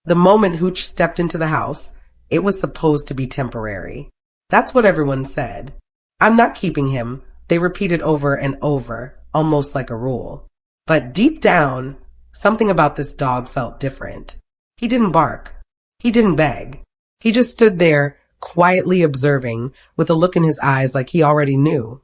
The moment Hooch stepped into the house, it was supposed to be temporary. That's what everyone said. I'm not keeping him, they repeated over and over, almost like a rule. But deep down, something about this dog felt different. He didn't bark. He didn't beg. He just stood there, quietly observing, with a look in his eyes like he already knew.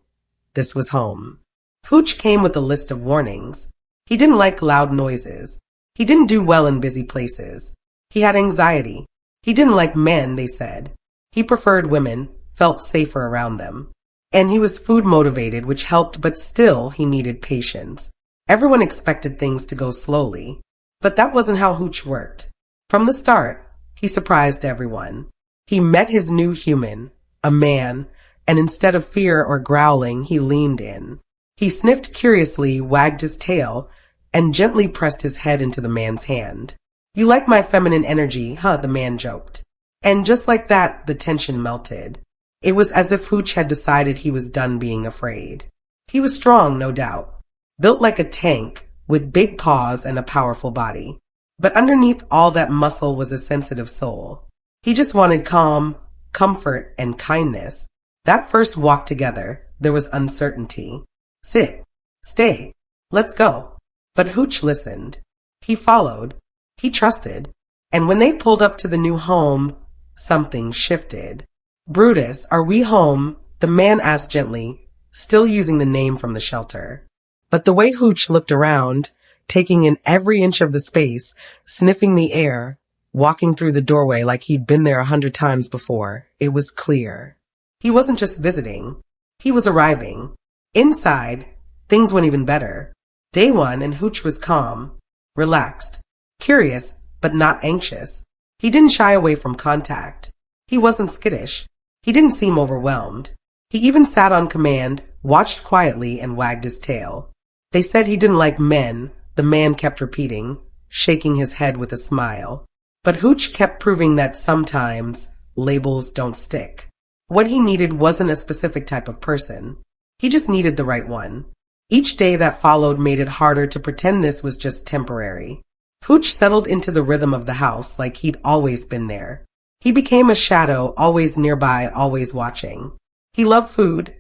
This was home. Hooch came with a list of warnings. He didn't like loud noises. He didn't do well in busy places. He had anxiety. He didn't like men, they said. He preferred women, felt safer around them. And he was food motivated, which helped, but still he needed patience. Everyone expected things to go slowly. But that wasn't how Hooch worked. From the start, he surprised everyone. He met his new human, a man, and instead of fear or growling, he leaned in. He sniffed curiously, wagged his tail, and gently pressed his head into the man's hand. You like my feminine energy, huh? The man joked. And just like that, the tension melted. It was as if Hooch had decided he was done being afraid. He was strong, no doubt. Built like a tank, with big paws and a powerful body. But underneath all that muscle was a sensitive soul. He just wanted calm, comfort, and kindness. That first walk together, there was uncertainty. Sit. Stay. Let's go. But Hooch listened. He followed. He trusted. And when they pulled up to the new home, something shifted. Brutus, are we home? The man asked gently, still using the name from the shelter. But the way Hooch looked around, taking in every inch of the space, sniffing the air, walking through the doorway like he'd been there 100 times before, it was clear. He wasn't just visiting. He was arriving. Inside, things went even better. Day one, and Hooch was calm, relaxed, curious, but not anxious. He didn't shy away from contact. He wasn't skittish. He didn't seem overwhelmed. He even sat on command, watched quietly, and wagged his tail. They said he didn't like men, the man kept repeating, shaking his head with a smile. But Hooch kept proving that sometimes labels don't stick. What he needed wasn't a specific type of person. He just needed the right one. Each day that followed made it harder to pretend this was just temporary. Hooch settled into the rhythm of the house like he'd always been there. He became a shadow, always nearby, always watching. He loved food,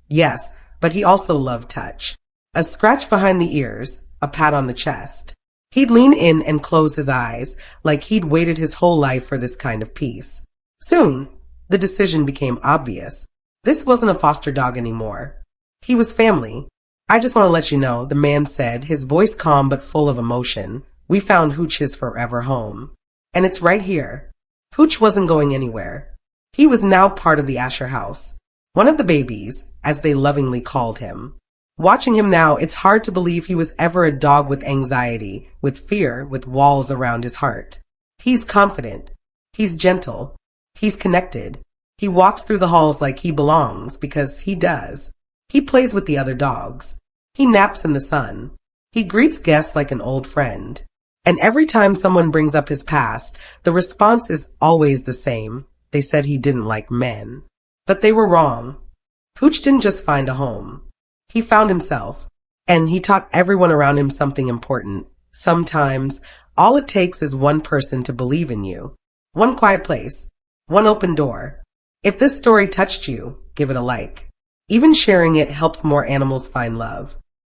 yes, but he also loved touch. A scratch behind the ears, a pat on the chest. He'd lean in and close his eyes, like he'd waited his whole life for this kind of peace. Soon, the decision became obvious. This wasn't a foster dog anymore. He was family. I just want to let you know, the man said, his voice calm but full of emotion. We found Hooch's forever home. And it's right here. Hooch wasn't going anywhere. He was now part of the Asher house. One of the babies, as they lovingly called him. Watching him now, it's hard to believe he was ever a dog with anxiety, with fear, with walls around his heart. He's confident. He's gentle. He's connected. He walks through the halls like he belongs, because he does. He plays with the other dogs. He naps in the sun. He greets guests like an old friend. And every time someone brings up his past, the response is always the same. They said he didn't like men. But they were wrong. Hooch didn't just find a home. He found himself. And he taught everyone around him something important. Sometimes, all it takes is one person to believe in you. One quiet place. One open door. If this story touched you, give it a like. Even sharing it helps more animals find love.